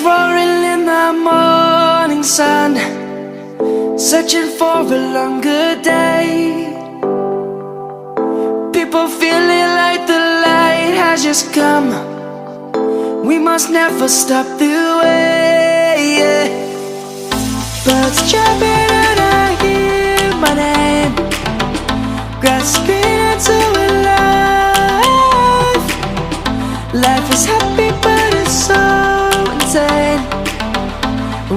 roaring in the morning sun, searching for a longer day. People feeling like the light has just come. We must never stop the way, yeah. Birds chirping and I hear my name, grasping into a life. Life is happy but it's so insane.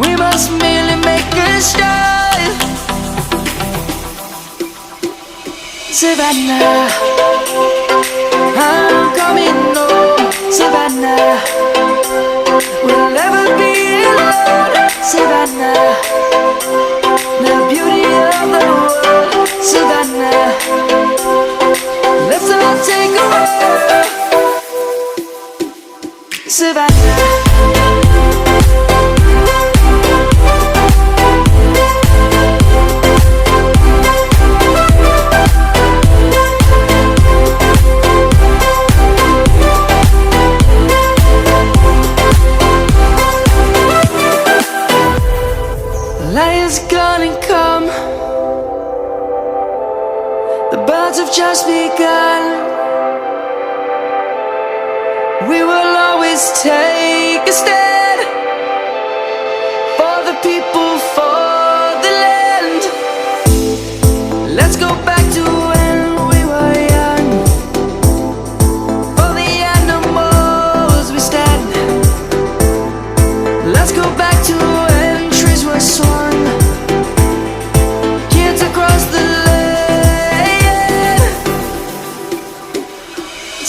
We must merely make a start. Savannah, I'm coming home. Savannah, we'll never be alone. Savannah, the beauty of the world. Savannah, let's all take a walk. Savannah. Light is gonna come. The birds have just begun. We will always take a stand for the people, for the land. Let's go back to when we were young. For the animals we stand. Let's go back to when trees were swung. Kids across the land.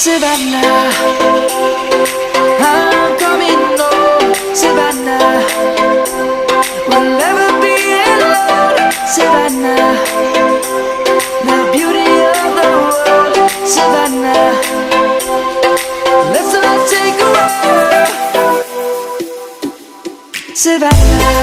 Savannah, I'm coming home. Savannah, we'll never be alone. Savannah, the beauty of the world. Savannah, let's all take a walk. Savannah.